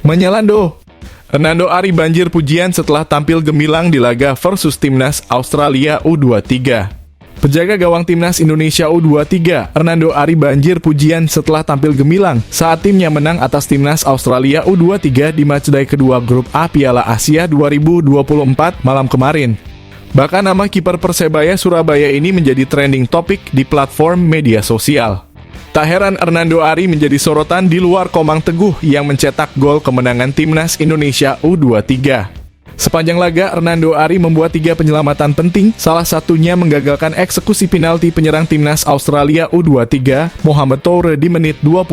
Menyelando. Hernando Ari banjir pujian setelah tampil gemilang di laga versus Timnas Australia U23. Penjaga gawang Timnas Indonesia U23, Hernando Ari banjir pujian setelah tampil gemilang saat timnya menang atas Timnas Australia U23 di matchday kedua Grup A Piala Asia 2024 malam kemarin. Bahkan nama kiper Persebaya Surabaya ini menjadi trending topik di platform media sosial. Tak heran Hernando Ari menjadi sorotan di luar Komang Teguh yang mencetak gol kemenangan Timnas Indonesia U23. Sepanjang laga, Hernando Ari membuat 3 penyelamatan penting, salah satunya menggagalkan eksekusi penalti penyerang Timnas Australia U23, Mohamed Toure di menit 25.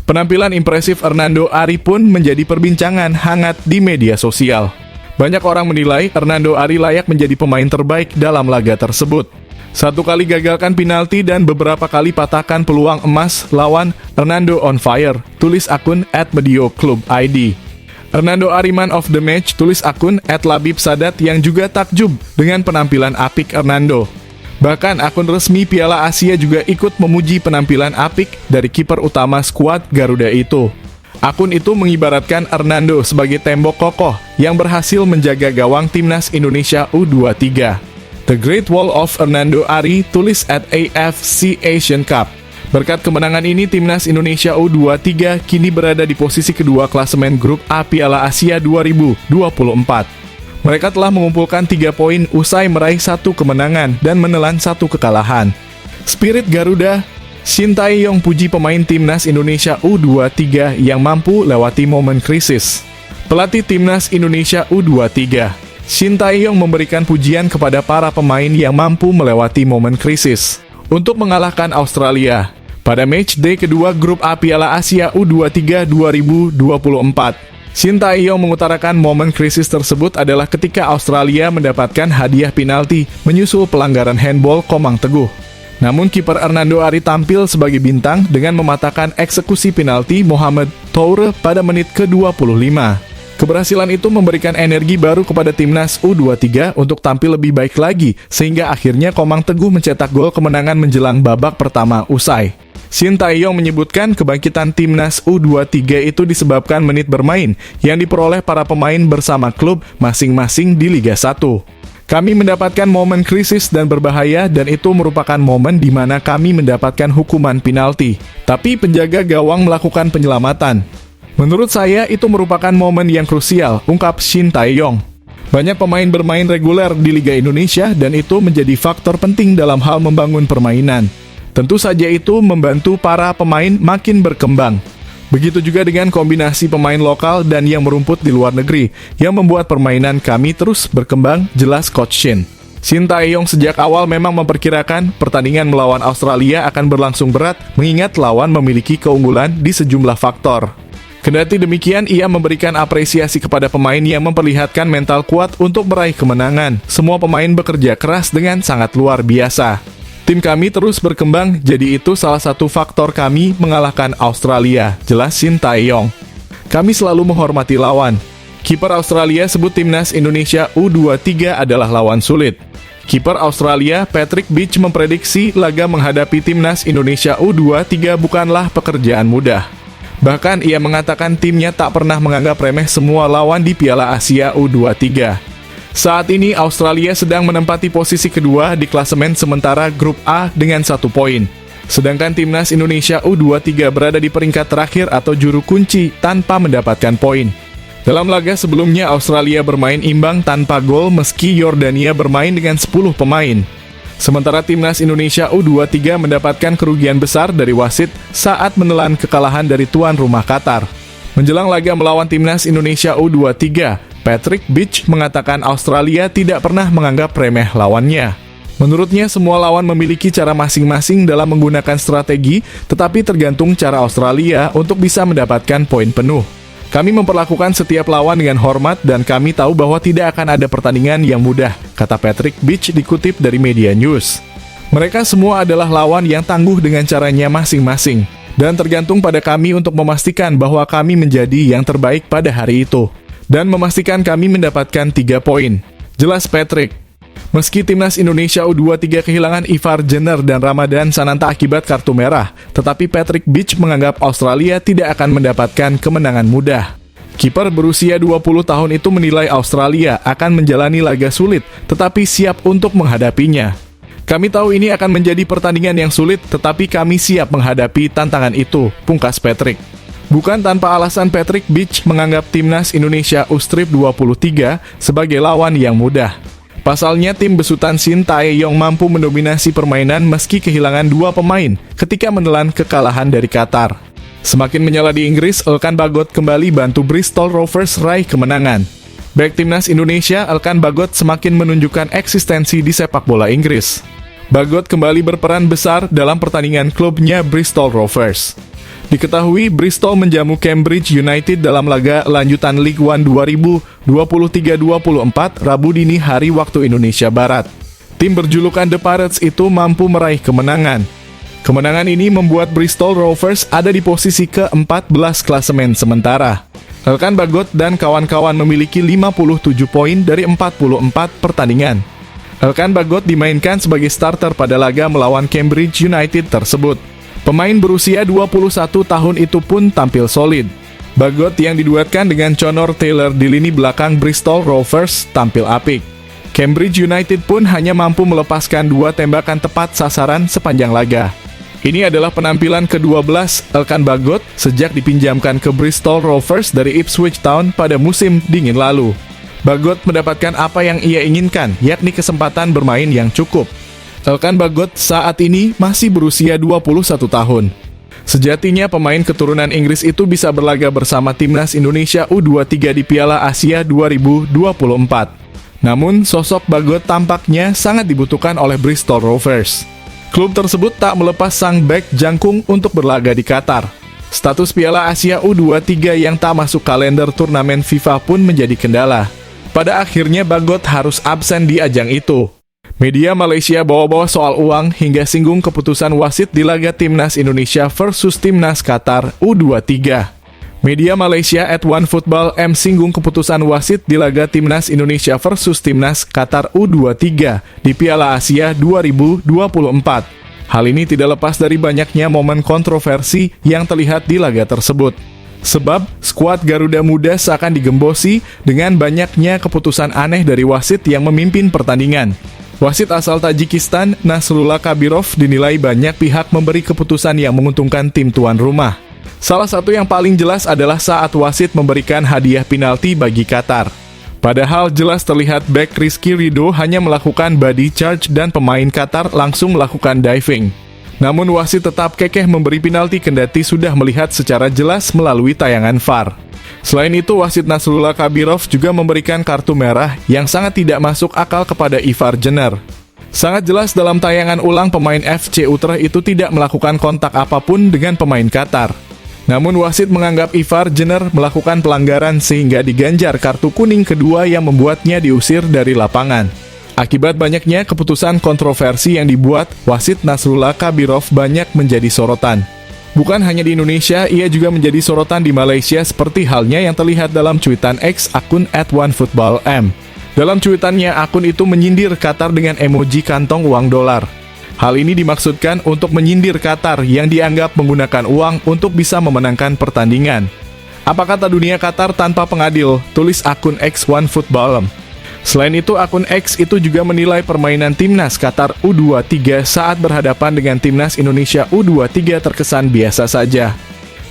Penampilan impresif Hernando Ari pun menjadi perbincangan hangat di media sosial. Banyak orang menilai Hernando Ari layak menjadi pemain terbaik dalam laga tersebut. 1 kali gagalkan penalti dan beberapa kali patahkan peluang emas lawan, Hernando on fire, tulis akun @medioclubid. Hernando Ari man of the match, tulis akun @labibsadat yang juga takjub dengan penampilan apik Hernando. Bahkan akun resmi Piala Asia juga ikut memuji penampilan apik dari kiper utama skuad Garuda itu. Akun itu mengibaratkan Hernando sebagai tembok kokoh yang berhasil menjaga gawang Timnas Indonesia U23. The Great Wall of Hernando Ari, tulis @AFC Asian Cup. Berkat kemenangan ini, Timnas Indonesia U23 kini berada di posisi kedua klasemen Grup A Piala Asia 2024. Mereka telah mengumpulkan 3 poin usai meraih 1 kemenangan dan menelan 1 kekalahan. Spirit Garuda, Shin Tae-yong puji pemain Timnas Indonesia U23 yang mampu lewati momen krisis. Pelatih Timnas Indonesia U23, Shin Tae-yong memberikan pujian kepada para pemain yang mampu melewati momen krisis untuk mengalahkan Australia pada matchday kedua Grup A Piala Asia U23 2024. Shin Tae-yong mengutarakan momen krisis tersebut adalah ketika Australia mendapatkan hadiah penalti menyusul pelanggaran handball Komang Teguh. Namun kiper Hernando Ari tampil sebagai bintang dengan mematahkan eksekusi penalti Mohamed Toure pada menit ke-25. Keberhasilan itu memberikan energi baru kepada Timnas U23 untuk tampil lebih baik lagi, sehingga akhirnya Komang Teguh mencetak gol kemenangan menjelang babak pertama usai. Shin Tae-yong menyebutkan kebangkitan Timnas U23 itu disebabkan menit bermain yang diperoleh para pemain bersama klub masing-masing di Liga 1. Kami mendapatkan momen krisis dan berbahaya dan itu merupakan momen di mana kami mendapatkan hukuman penalti. Tapi penjaga gawang melakukan penyelamatan. Menurut saya, itu merupakan momen yang krusial, ungkap Shin Tae-yong. Banyak pemain bermain reguler di Liga Indonesia dan itu menjadi faktor penting dalam hal membangun permainan. Tentu saja itu membantu para pemain makin berkembang. Begitu juga dengan kombinasi pemain lokal dan yang merumput di luar negeri, yang membuat permainan kami terus berkembang, jelas Coach Shin. Shin Tae-yong sejak awal memang memperkirakan pertandingan melawan Australia akan berlangsung berat, mengingat lawan memiliki keunggulan di sejumlah faktor. Kendati demikian, ia memberikan apresiasi kepada pemain yang memperlihatkan mental kuat untuk meraih kemenangan. Semua pemain bekerja keras dengan sangat luar biasa. Tim kami terus berkembang, jadi itu salah satu faktor kami mengalahkan Australia, jelas Shin Tae-yong. Kami selalu menghormati lawan. Kiper Australia sebut Timnas Indonesia U23 adalah lawan sulit. Kiper Australia, Patrick Beach, memprediksi laga menghadapi Timnas Indonesia U23 bukanlah pekerjaan mudah. Bahkan ia mengatakan timnya tak pernah menganggap remeh semua lawan di Piala Asia U23. Saat ini Australia sedang menempati posisi kedua di klasemen sementara Grup A dengan 1 poin. Sedangkan Timnas Indonesia U23 berada di peringkat terakhir atau juru kunci tanpa mendapatkan poin. Dalam laga sebelumnya Australia bermain imbang tanpa gol meski Yordania bermain dengan 10 pemain. Sementara Timnas Indonesia U23 mendapatkan kerugian besar dari wasit saat menelan kekalahan dari tuan rumah Qatar. Menjelang laga melawan Timnas Indonesia U23, Patrick Beach mengatakan Australia tidak pernah menganggap remeh lawannya. Menurutnya semua lawan memiliki cara masing-masing dalam menggunakan strategi, tetapi tergantung cara Australia untuk bisa mendapatkan poin penuh. Kami memperlakukan setiap lawan dengan hormat dan kami tahu bahwa tidak akan ada pertandingan yang mudah, kata Patrick Beach dikutip dari Media News. Mereka semua adalah lawan yang tangguh dengan caranya masing-masing, dan tergantung pada kami untuk memastikan bahwa kami menjadi yang terbaik pada hari itu, dan memastikan kami mendapatkan 3 poin, jelas Patrick. Meski Timnas Indonesia U23 kehilangan Ivar Jenner dan Ramadan Sananta akibat kartu merah, tetapi Patrick Beach menganggap Australia tidak akan mendapatkan kemenangan mudah. Kiper berusia 20 tahun itu menilai Australia akan menjalani laga sulit, tetapi siap untuk menghadapinya. Kami tahu ini akan menjadi pertandingan yang sulit, tetapi kami siap menghadapi tantangan itu, pungkas Patrick. Bukan tanpa alasan Patrick Beach menganggap timnas Indonesia U23 sebagai lawan yang mudah. Pasalnya tim besutan Shin Tae-yong mampu mendominasi permainan meski kehilangan 2 pemain ketika menelan kekalahan dari Qatar. Semakin menyala di Inggris, Elkan Bagot kembali bantu Bristol Rovers raih kemenangan. Bek timnas Indonesia, Elkan Bagot semakin menunjukkan eksistensi di sepak bola Inggris. Bagot kembali berperan besar dalam pertandingan klubnya Bristol Rovers. Diketahui Bristol menjamu Cambridge United dalam laga lanjutan League One 2023-24 Rabu dini hari waktu Indonesia Barat. Tim berjulukan The Pirates itu mampu meraih kemenangan. Kemenangan ini membuat Bristol Rovers ada di posisi ke-14 klasemen sementara. Elkan Bagot dan kawan-kawan memiliki 57 poin dari 44 pertandingan. Elkan Bagot dimainkan sebagai starter pada laga melawan Cambridge United tersebut. Pemain berusia 21 tahun itu pun tampil solid. Bagot yang diduetkan dengan Connor Taylor di lini belakang Bristol Rovers tampil apik. Cambridge United pun hanya mampu melepaskan 2 tembakan tepat sasaran sepanjang laga. Ini adalah penampilan ke-12 Elkan Bagot sejak dipinjamkan ke Bristol Rovers dari Ipswich Town pada musim dingin lalu. Bagot mendapatkan apa yang ia inginkan, yakni kesempatan bermain yang cukup. Elkan Bagot saat ini masih berusia 21 tahun. Sejatinya pemain keturunan Inggris itu bisa berlaga bersama timnas Indonesia U23 di Piala Asia 2024. Namun, sosok Bagot tampaknya sangat dibutuhkan oleh Bristol Rovers. Klub tersebut tak melepas sang bek jangkung untuk berlaga di Qatar. Status Piala Asia U23 yang tak masuk kalender turnamen FIFA pun menjadi kendala. Pada akhirnya Bagot harus absen di ajang itu. Media Malaysia bawa-bawa soal uang hingga singgung keputusan wasit di laga timnas Indonesia versus timnas Qatar U23. Media Malaysia @OneFootball singgung keputusan wasit di laga timnas Indonesia versus timnas Qatar U23 di Piala Asia 2024. Hal ini tidak lepas dari banyaknya momen kontroversi yang terlihat di laga tersebut. Sebab, skuad Garuda Muda seakan digembosi dengan banyaknya keputusan aneh dari wasit yang memimpin pertandingan. Wasit asal Tajikistan, Nasrullah Kabirov, dinilai banyak pihak memberi keputusan yang menguntungkan tim tuan rumah. Salah satu yang paling jelas adalah saat wasit memberikan hadiah penalti bagi Qatar. Padahal jelas terlihat bek Rizky Ridho hanya melakukan body charge dan pemain Qatar langsung melakukan diving. Namun wasit tetap kekeh memberi penalti kendati sudah melihat secara jelas melalui tayangan VAR. Selain itu, wasit Nasrullah Kabirov juga memberikan kartu merah yang sangat tidak masuk akal kepada Ivar Jenner. Sangat jelas dalam tayangan ulang pemain FC Utrecht itu tidak melakukan kontak apapun dengan pemain Qatar. Namun wasit menganggap Ivar Jenner melakukan pelanggaran sehingga diganjar kartu kuning kedua yang membuatnya diusir dari lapangan. Akibat banyaknya keputusan kontroversi yang dibuat, wasit Nasrullah Kabirov banyak menjadi sorotan. Bukan hanya di Indonesia, ia juga menjadi sorotan di Malaysia seperti halnya yang terlihat dalam cuitan X akun @OneFootball. Dalam cuitannya, akun itu menyindir Qatar dengan emoji kantong uang dolar. Hal ini dimaksudkan untuk menyindir Qatar yang dianggap menggunakan uang untuk bisa memenangkan pertandingan. Apa kata dunia Qatar tanpa pengadil? Tulis akun X OneFootball. Selain itu, akun X itu juga menilai permainan timnas Qatar U23 saat berhadapan dengan timnas Indonesia U23 terkesan biasa saja.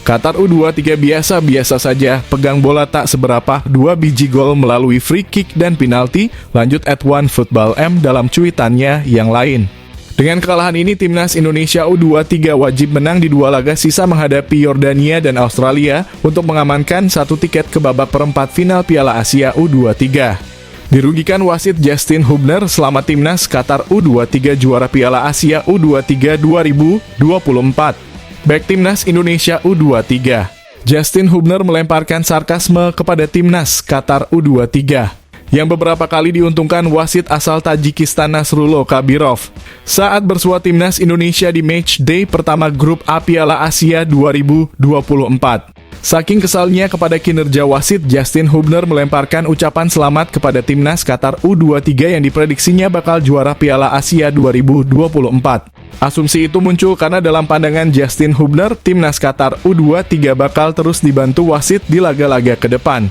Qatar U23 biasa-biasa saja, pegang bola tak seberapa, 2 biji gol melalui free kick dan penalti, lanjut @OneFootball dalam cuitannya yang lain. Dengan kekalahan ini, timnas Indonesia U23 wajib menang di 2 laga sisa menghadapi Yordania dan Australia untuk mengamankan 1 tiket ke babak perempat final Piala Asia U23. Dirugikan wasit Justin Hubner selama timnas Qatar U23 juara Piala Asia U23 2024. Bek timnas Indonesia U23, Justin Hubner melemparkan sarkasme kepada timnas Qatar U23. Yang beberapa kali diuntungkan wasit asal Tajikistan Nasrullah Kabirov saat bersua timnas Indonesia di match day pertama grup A Piala Asia 2024. Saking kesalnya kepada kinerja wasit, Justin Hubner melemparkan ucapan selamat kepada timnas Qatar U23 yang diprediksinya bakal juara Piala Asia 2024. Asumsi itu muncul karena dalam pandangan Justin Hubner, timnas Qatar U23 bakal terus dibantu wasit di laga-laga ke depan.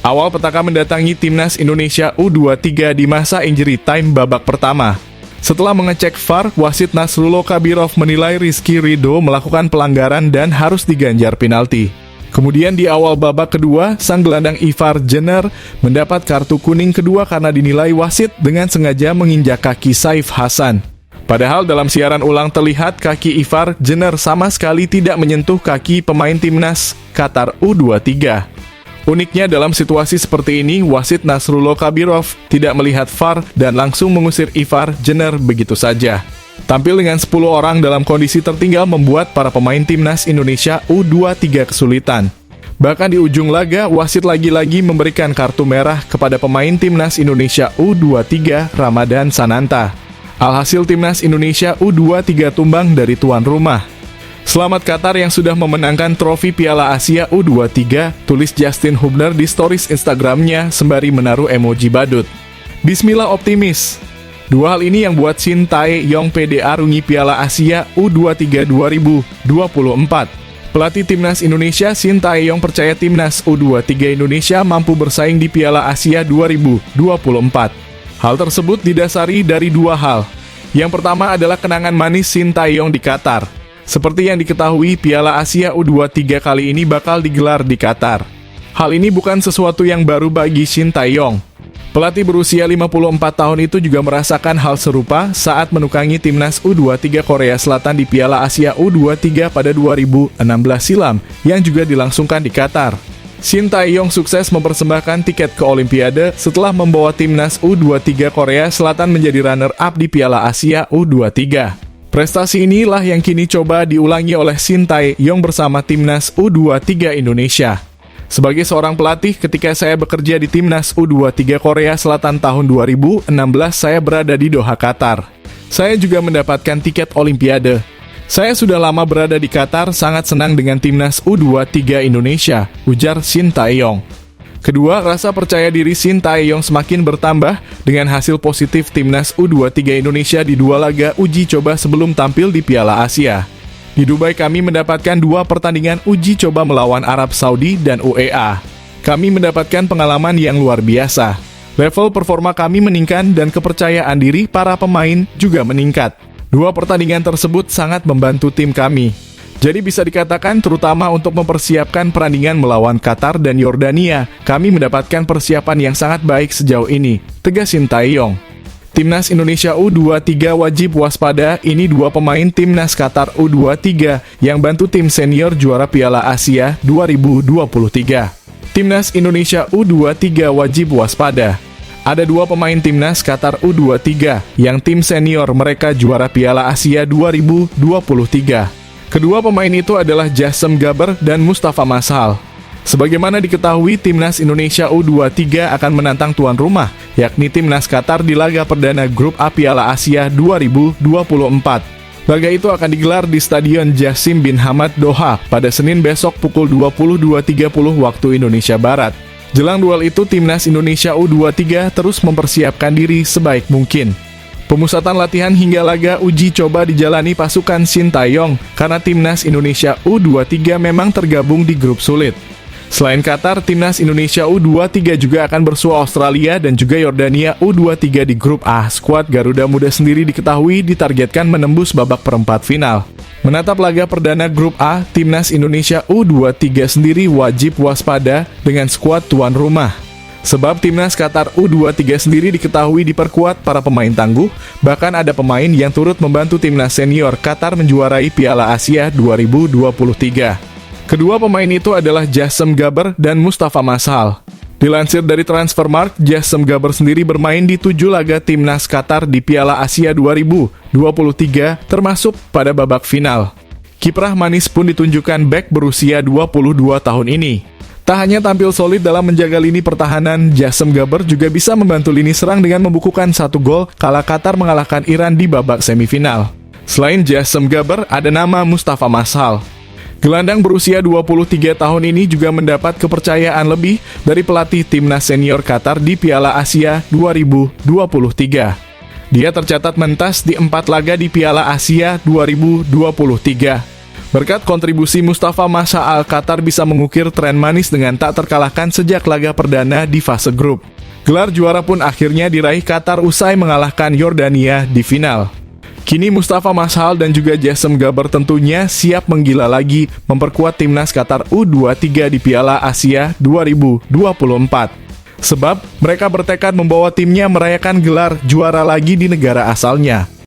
Awal petaka mendatangi timnas Indonesia U23 di masa injury time babak pertama. Setelah mengecek VAR, wasit Nasrullah Kabirov menilai Rizky Ridho melakukan pelanggaran dan harus diganjar penalti. Kemudian di awal babak kedua, sang gelandang Ivar Jenner mendapat kartu kuning kedua karena dinilai wasit dengan sengaja menginjak kaki Saif Hasan. Padahal dalam siaran ulang terlihat kaki Ivar Jenner sama sekali tidak menyentuh kaki pemain timnas Qatar U23. Uniknya dalam situasi seperti ini, wasit Nasrullah Kabirov tidak melihat VAR dan langsung mengusir Ivar Jenner begitu saja. Tampil dengan 10 orang dalam kondisi tertinggal membuat para pemain timnas Indonesia U23 kesulitan. Bahkan di ujung laga, wasit lagi-lagi memberikan kartu merah kepada pemain timnas Indonesia U23 Ramadan Sananta. Alhasil timnas Indonesia U23 tumbang dari tuan rumah. Selamat Qatar yang sudah memenangkan trofi Piala Asia U23, tulis Justin Hubner di stories Instagramnya sembari menaruh emoji badut. Bismillah optimis. Dua hal ini yang buat Shin Tae-yong pede arungi Piala Asia U23 2024. Pelatih timnas Indonesia Shin Tae-yong percaya timnas U23 Indonesia mampu bersaing di Piala Asia 2024. Hal tersebut didasari dari dua hal. Yang pertama adalah kenangan manis Shin Tae-yong di Qatar. Seperti yang diketahui, Piala Asia U23 kali ini bakal digelar di Qatar. Hal ini bukan sesuatu yang baru bagi Shin Tae-yong. Pelatih berusia 54 tahun itu juga merasakan hal serupa saat menukangi timnas U23 Korea Selatan di Piala Asia U23 pada 2016 silam, yang juga dilangsungkan di Qatar. Shin Tae-yong sukses mempersembahkan tiket ke Olimpiade setelah membawa timnas U23 Korea Selatan menjadi runner-up di Piala Asia U23. Prestasi inilah yang kini coba diulangi oleh Shin Tae-yong bersama timnas U23 Indonesia. Sebagai seorang pelatih, ketika saya bekerja di timnas U23 Korea Selatan tahun 2016, saya berada di Doha, Qatar. Saya juga mendapatkan tiket Olimpiade. Saya sudah lama berada di Qatar, sangat senang dengan timnas U23 Indonesia, ujar Shin Tae-yong. Kedua, rasa percaya diri Shin Tae-yong semakin bertambah dengan hasil positif timnas U23 Indonesia di dua laga uji coba sebelum tampil di Piala Asia. Di Dubai kami mendapatkan 2 pertandingan uji coba melawan Arab Saudi dan UEA. Kami mendapatkan pengalaman yang luar biasa. Level performa kami meningkat dan kepercayaan diri para pemain juga meningkat. 2 pertandingan tersebut sangat membantu tim kami. Jadi bisa dikatakan terutama untuk mempersiapkan perandingan melawan Qatar dan Yordania, kami mendapatkan persiapan yang sangat baik sejauh ini, tegas Shin Tae-yong. Timnas Indonesia U23 wajib waspada, ini 2 pemain timnas Qatar U23 yang bantu tim senior juara Piala Asia 2023. Timnas Indonesia U23 wajib waspada. Ada 2 pemain timnas Qatar U23 yang tim senior mereka juara Piala Asia 2023. Kedua pemain itu adalah Jasem Gaber dan Mustafa Mashal. Sebagaimana diketahui, timnas Indonesia U23 akan menantang tuan rumah, yakni timnas Qatar di laga perdana grup A Piala Asia 2024. Laga itu akan digelar di Stadion Jassim bin Hamad Doha pada Senin besok pukul 22.30 waktu Indonesia Barat. Jelang duel itu, timnas Indonesia U23 terus mempersiapkan diri sebaik mungkin. Pemusatan latihan hingga laga uji coba dijalani pasukan Shin Tae-yong karena timnas Indonesia U23 memang tergabung di grup sulit. Selain Qatar, timnas Indonesia U23 juga akan bersua Australia dan juga Yordania U23 di grup A. Skuad Garuda Muda sendiri diketahui ditargetkan menembus babak perempat final. Menatap laga perdana grup A, timnas Indonesia U23 sendiri wajib waspada dengan skuad tuan rumah. Sebab timnas Qatar U23 sendiri diketahui diperkuat para pemain tangguh, bahkan ada pemain yang turut membantu timnas senior Qatar menjuarai Piala Asia 2023. Kedua pemain itu adalah Jasem Gaber dan Mustafa Mashal. Dilansir dari Transfermarkt, Jasem Gaber sendiri bermain di 7 laga timnas Qatar di Piala Asia 2023, termasuk pada babak final. Kiprah manis pun ditunjukkan bek berusia 22 tahun ini. Tak hanya tampil solid dalam menjaga lini pertahanan, Jasem Gaber juga bisa membantu lini serang dengan membukukan 1 gol kala Qatar mengalahkan Iran di babak semifinal. Selain Jasem Gaber, ada nama Mustafa Mashal. Gelandang berusia 23 tahun ini juga mendapat kepercayaan lebih dari pelatih timnas senior Qatar di Piala Asia 2023. Dia tercatat mentas di 4 laga di Piala Asia 2023. Berkat kontribusi Mustafa Masa, Al-Qatar bisa mengukir tren manis dengan tak terkalahkan sejak laga perdana di fase grup. Gelar juara pun akhirnya diraih Qatar usai mengalahkan Yordania di final. Kini Mustafa Mashal dan juga Jasem Gaber tentunya siap menggila lagi memperkuat timnas Qatar U23 di Piala Asia 2024. Sebab mereka bertekad membawa timnya merayakan gelar juara lagi di negara asalnya.